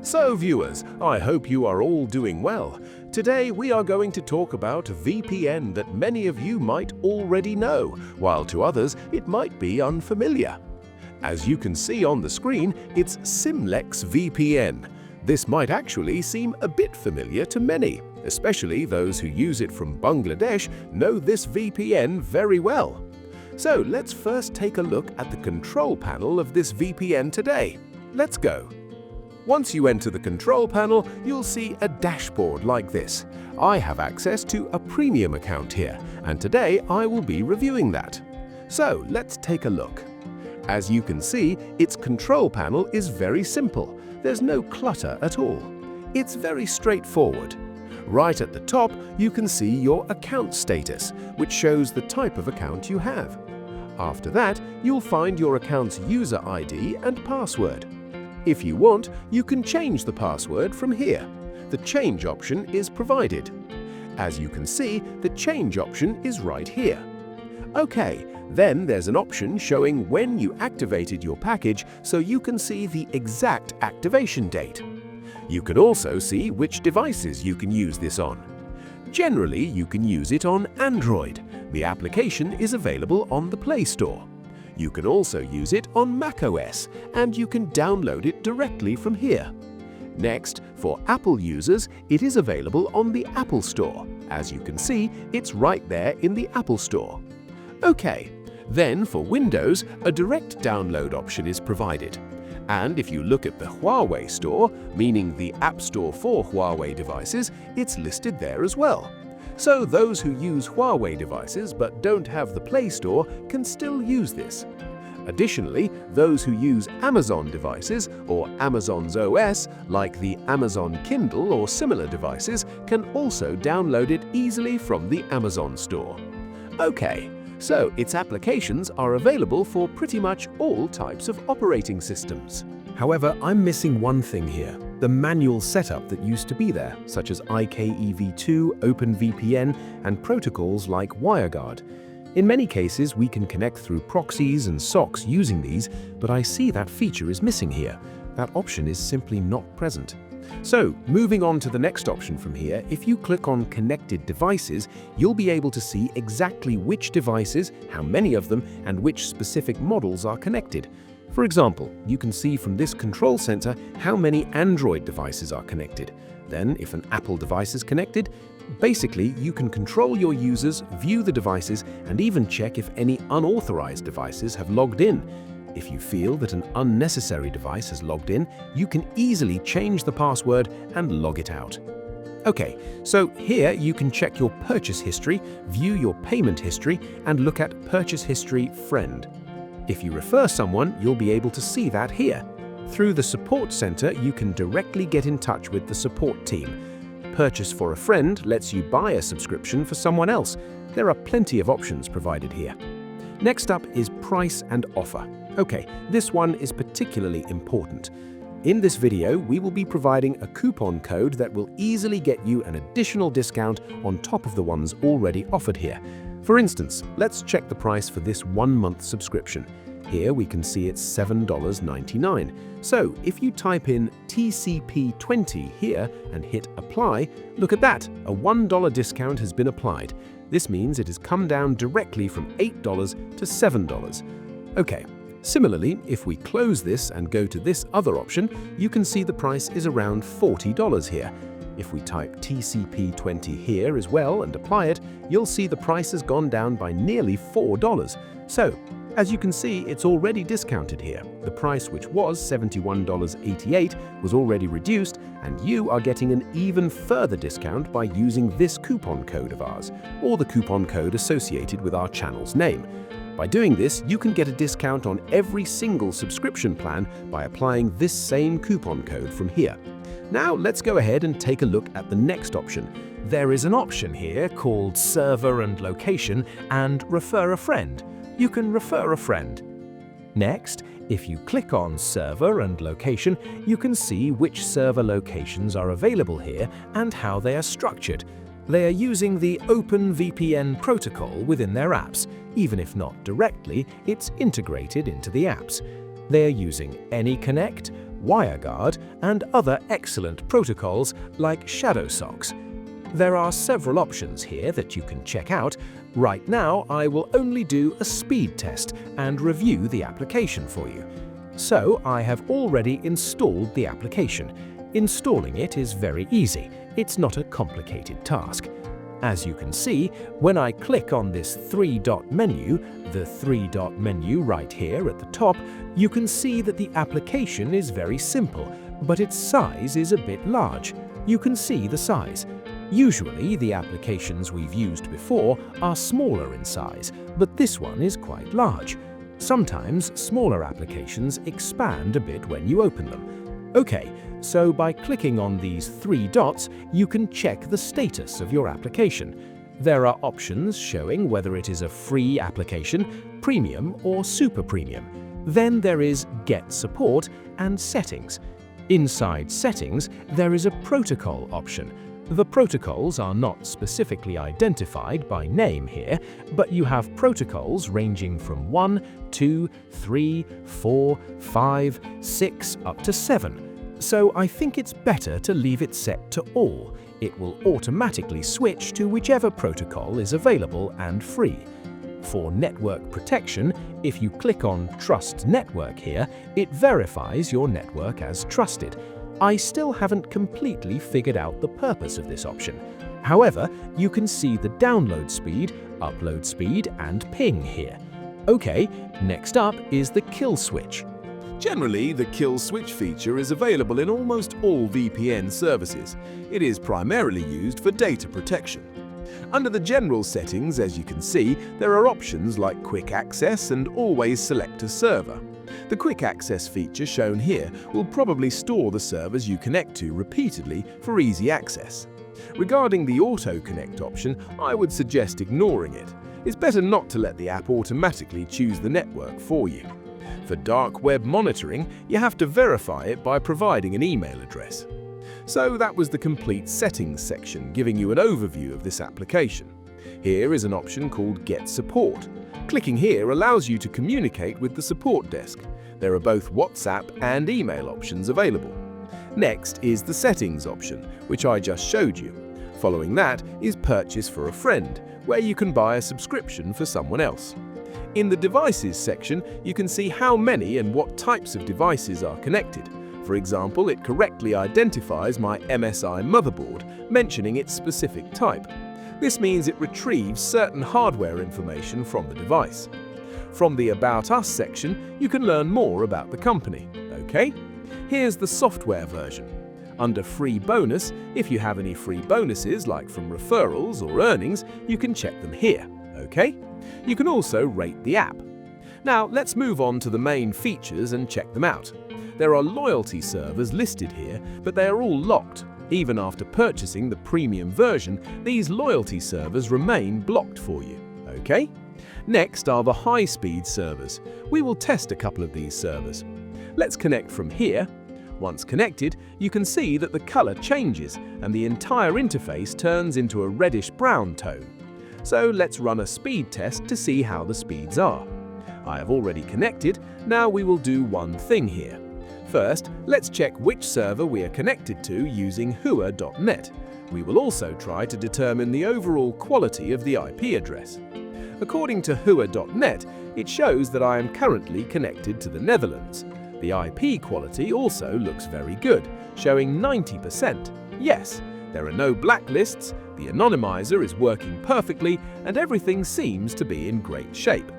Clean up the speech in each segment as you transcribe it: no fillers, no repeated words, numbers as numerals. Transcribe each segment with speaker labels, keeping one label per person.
Speaker 1: So viewers, I hope you are all doing well. Today we are going to talk about a VPN that many of you might already know, while to others it might be unfamiliar. As you can see on the screen, it's Symlex VPN. This might actually seem a bit familiar to many, especially those who use it from Bangladesh know this VPN very well. So let's first take a look at the control panel of this VPN today. Let's go. Once you enter the control panel, you'll see a dashboard like this. I have access to a premium account here, and today I will be reviewing that. So let's take a look. As you can see, its control panel is very simple. There's no clutter at all. It's very straightforward. Right at the top, you can see your account status, which shows the type of account you have. After that, you'll find your account's user ID and password. If you want, you can change the password from here. The change option is provided. As you can see, the change option is right here. Okay, then there's an option showing when you activated your package so you can see the exact activation date. You can also see which devices you can use this on. Generally, you can use it on Android. The application is available on the Play Store. You can also use it on macOS, and you can download it directly from here. Next, for Apple users, it is available on the Apple Store. As you can see, it's right there in the Apple Store. Okay, then for Windows, a direct download option is provided. And if you look at the Huawei Store, meaning the App Store for Huawei devices, it's listed there as well. So those who use Huawei devices but don't have the Play Store can still use this. Additionally, those who use Amazon devices or Amazon's OS, like the Amazon Kindle or similar devices, can also download it easily from the Amazon Store. Okay, so its applications are available for pretty much all types of operating systems. However, I'm missing one thing here, the manual setup that used to be there, such as IKEv2, OpenVPN, and protocols like WireGuard. In many cases, we can connect through proxies and socks using these, but I see that feature is missing here. That option is simply not present. So, moving on to the next option from here, if you click on Connected Devices, you'll be able to see exactly which devices, how many of them, and which specific models are connected. For example, you can see from this control center how many Android devices are connected. Then, if an Apple device is connected, basically you can control your users, view the devices, and even check if any unauthorized devices have logged in. If you feel that an unnecessary device has logged in, you can easily change the password and log it out. Okay, so here you can check your purchase history, view your payment history, and look at Purchase History Friend. If you refer someone, you'll be able to see that here. Through the support center, you can directly get in touch with the support team. Purchase for a friend lets you buy a subscription for someone else. There are plenty of options provided here. Next up is price and offer. Okay, this one is particularly important. In this video, we will be providing a coupon code that will easily get you an additional discount on top of the ones already offered here. For instance, let's check the price for this 1-month subscription. Here we can see it's $7.99. So if you type in TCP20 here and hit apply, look at that, a $1 discount has been applied. This means it has come down directly from $8 to $7. Okay, similarly, if we close this and go to this other option, you can see the price is around $40 here. If we type TCP20 here as well and apply it, you'll see the price has gone down by nearly $4. So, as you can see, it's already discounted here. The price, which was $71.88, was already reduced, and you are getting an even further discount by using this coupon code of ours, or the coupon code associated with our channel's name. By doing this, you can get a discount on every single subscription plan by applying this same coupon code from here. Now let's go ahead and take a look at the next option. There is an option here called Server and Location and Refer a Friend. You can refer a friend. Next, if you click on Server and Location, you can see which server locations are available here and how they are structured. They are using the OpenVPN protocol within their apps. Even if not directly, it's integrated into the apps. They are using AnyConnect, WireGuard, and other excellent protocols like ShadowSocks. There are several options here that you can check out. Right now, I will only do a speed test and review the application for you. So, I have already installed the application. Installing it is very easy. It's not a complicated task. As you can see, when I click on this three-dot menu, the three-dot menu right here at the top, you can see that the application is very simple, but its size is a bit large. You can see the size. Usually, the applications we've used before are smaller in size, but this one is quite large. Sometimes, smaller applications expand a bit when you open them. Okay, so by clicking on these three dots, you can check the status of your application. There are options showing whether it is a free application, premium or super premium. Then there is Get Support and Settings. Inside Settings, there is a protocol option. The protocols are not specifically identified by name here, but you have protocols ranging from 1, 2, 3, 4, 5, 6, up to 7. So I think it's better to leave it set to all. It will automatically switch to whichever protocol is available and free. For network protection, if you click on Trust Network here, it verifies your network as trusted. I still haven't completely figured out the purpose of this option. However, you can see the download speed, upload speed, and ping here. Okay, next up is the kill switch.
Speaker 2: Generally, the kill switch feature is available in almost all VPN services. It is primarily used for data protection. Under the general settings, as you can see, there are options like quick access and always select a server. The quick access feature shown here will probably store the servers you connect to repeatedly for easy access. Regarding the auto connect option, I would suggest ignoring it. It's better not to let the app automatically choose the network for you. For dark web monitoring, you have to verify it by providing an email address. So that was the complete settings section, giving you an overview of this application. Here is an option called Get Support. Clicking here allows you to communicate with the support desk. There are both WhatsApp and email options available. Next is the settings option, which I just showed you. Following that is Purchase for a Friend, where you can buy a subscription for someone else. In the Devices section, you can see how many and what types of devices are connected. For example, it correctly identifies my MSI motherboard, mentioning its specific type. This means it retrieves certain hardware information from the device. From the About Us section, you can learn more about the company. Okay? Here's the software version. Under Free Bonus, if you have any free bonuses like from referrals or earnings, you can check them here. Okay? You can also rate the app. Now, let's move on to the main features and check them out. There are loyalty servers listed here, but they are all locked. Even after purchasing the premium version, these loyalty servers remain blocked for you. Okay? Next are the high-speed servers. We will test a couple of these servers. Let's connect from here. Once connected, you can see that the color changes and the entire interface turns into a reddish-brown tone. So let's run a speed test to see how the speeds are. I have already connected. Now we will do one thing here. First, let's check which server we are connected to using Huawei.net. We will also try to determine the overall quality of the IP address. According to Huawei.net, it shows that I am currently connected to the Netherlands. The IP quality also looks very good, showing 90%. Yes, there are no blacklists, the anonymizer is working perfectly, and everything seems to be in great shape.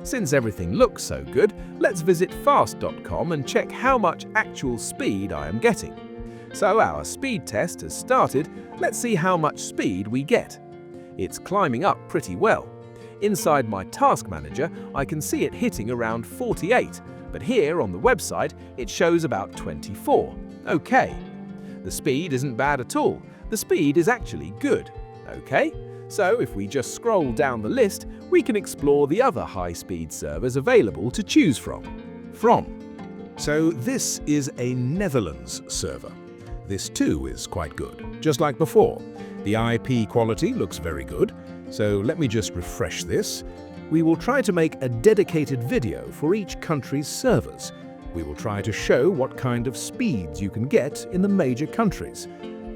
Speaker 2: Since everything looks so good, let's visit fast.com and check how much actual speed I am getting. So our speed test has started. Let's see how much speed we get. It's climbing up pretty well. Inside my task manager, I can see it hitting around 48, but here on the website, it shows about 24. Okay. The speed isn't bad at all. The speed is actually good. Okay. So if we just scroll down the list, we can explore the other high-speed servers available to choose from.
Speaker 1: So this is a Netherlands server. This too is quite good, just like before. The IP quality looks very good, so let me just refresh this. We will try to make a dedicated video for each country's servers. we will try to show what kind of speeds you can get in the major countries.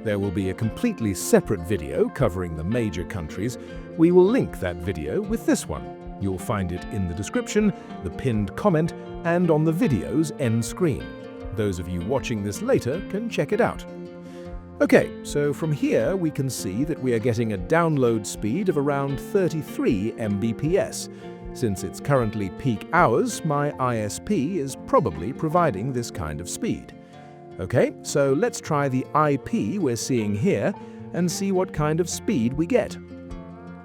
Speaker 1: There will be a completely separate video covering the major countries. We will link that video with this one. You'll find it in the description, the pinned comment, and on the video's end screen. Those of you watching this later can check it out. Okay, so from here we can see that we are getting a download speed of around 33 Mbps. Since it's currently peak hours, my ISP is probably providing this kind of speed. Okay, so let's try the IP we're seeing here and see what kind of speed we get.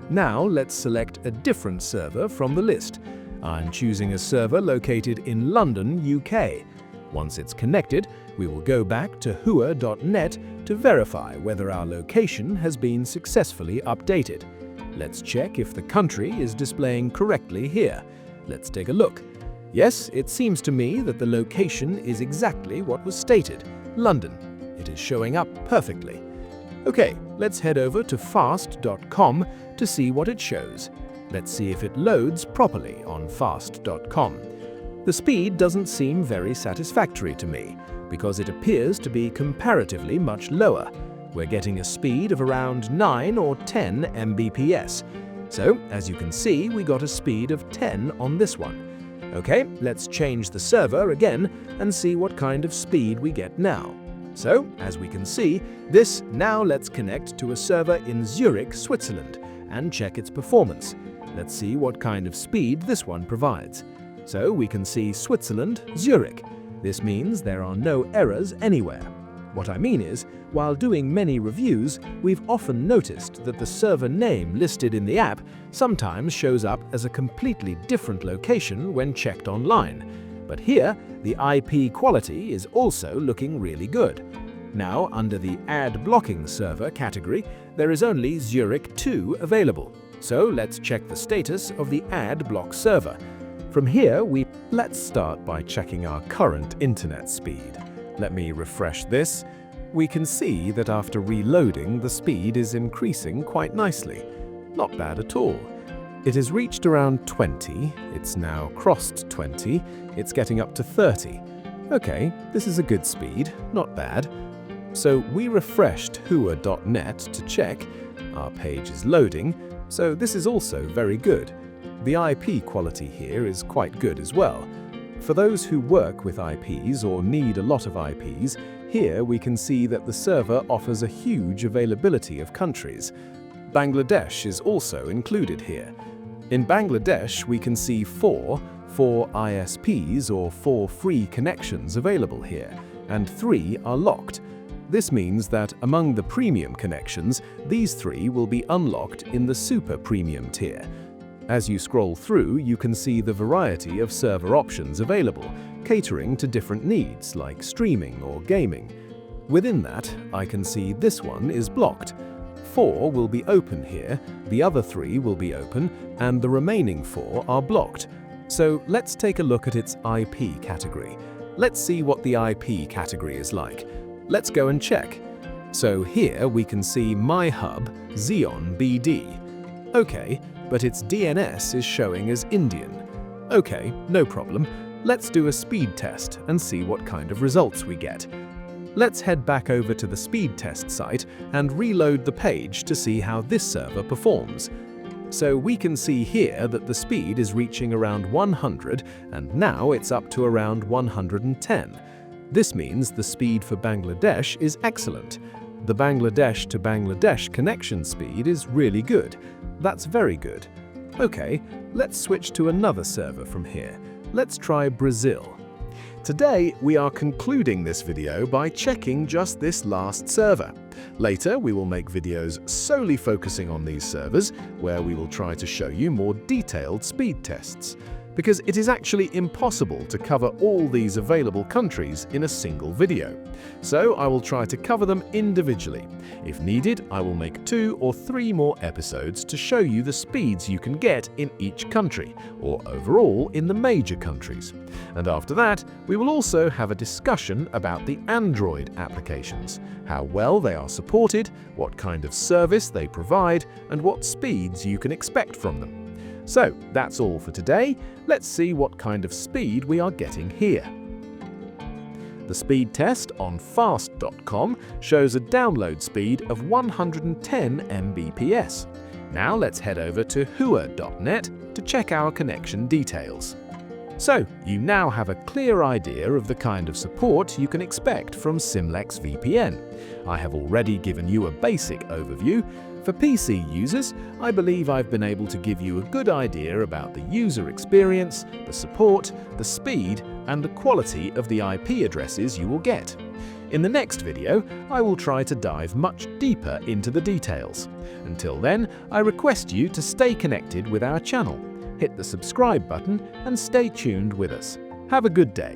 Speaker 1: Now let's select a different server from the list. I'm choosing a server located in London, UK. Once it's connected, we will go back to Huawei.net to verify whether our location has been successfully updated. Let's check if the country is displaying correctly here. Let's take a look. Yes, it seems to me that the location is exactly what was stated, London. It is showing up perfectly. Okay, let's head over to fast.com to see what it shows. Let's see if it loads properly on fast.com. The speed doesn't seem very satisfactory to me, because it appears to be comparatively much lower. We're getting a speed of around 9 or 10 Mbps. So, as you can see, we got a speed of 10 on this one. Okay, let's change the server again and see what kind of speed we get now. So, as we can see, now let's connect to a server in Zurich, Switzerland, and check its performance. Let's see what kind of speed this one provides. So we can see Switzerland, Zurich. This means there are no errors anywhere. What I mean is, while doing many reviews, we've often noticed that the server name listed in the app sometimes shows up as a completely different location when checked online. But here, the IP quality is also looking really good. Now, under the ad blocking server category, there is only Zurich 2 available. So let's check the status of the ad block server. From here, let's start by checking our current internet speed. Let me refresh this. We can see that after reloading, the speed is increasing quite nicely. Not bad at all. It has reached around 20, it's now crossed 20, it's getting up to 30. Okay, this is a good speed, not bad. So we refreshed Huawei.net to check. Our page is loading, so this is also very good. The IP quality here is quite good as well. For those who work with IPs or need a lot of IPs, here we can see that the server offers a huge availability of countries. Bangladesh is also included here. In Bangladesh, we can see four ISPs or 4 free connections available here, and 3 are locked. This means that among the premium connections, these 3 will be unlocked in the super premium tier. As you scroll through, you can see the variety of server options available, catering to different needs like streaming or gaming. Within that, I can see this one is blocked. 4 will be open here, the other 3 will be open, and the remaining 4 are blocked. So let's take a look at its IP category. Let's see what the IP category is like. Let's go and check. So here we can see My Hub Xeon BD. Okay, but its DNS is showing as Indian. Okay, no problem. Let's do a speed test and see what kind of results we get. Let's head back over to the speed test site and reload the page to see how this server performs. So we can see here that the speed is reaching around 100 and now it's up to around 110. This means the speed for Bangladesh is excellent. The Bangladesh to Bangladesh connection speed is really good. That's very good. Okay, let's switch to another server from here. Let's try Brazil. Today, we are concluding this video by checking just this last server. Later, we will make videos solely focusing on these servers, where we will try to show you more detailed speed tests. Because it is actually impossible to cover all these available countries in a single video. So I will try to cover them individually. If needed, I will make 2 or 3 more episodes to show you the speeds you can get in each country, or overall in the major countries. And after that, we will also have a discussion about the Android applications, how well they are supported, what kind of service they provide, and what speeds you can expect from them. So that's all for today. Let's see what kind of speed we are getting here. The speed test on fast.com shows a download speed of 110 Mbps. Now let's head over to Huawei.net to check our connection details. So, you now have a clear idea of the kind of support you can expect from Symlex VPN. I have already given you a basic overview. For PC users, I believe I've been able to give you a good idea about the user experience, the support, the speed, and the quality of the IP addresses you will get. In the next video, I will try to dive much deeper into the details. Until then, I request you to stay connected with our channel. Hit the subscribe button and stay tuned with us. Have a good day.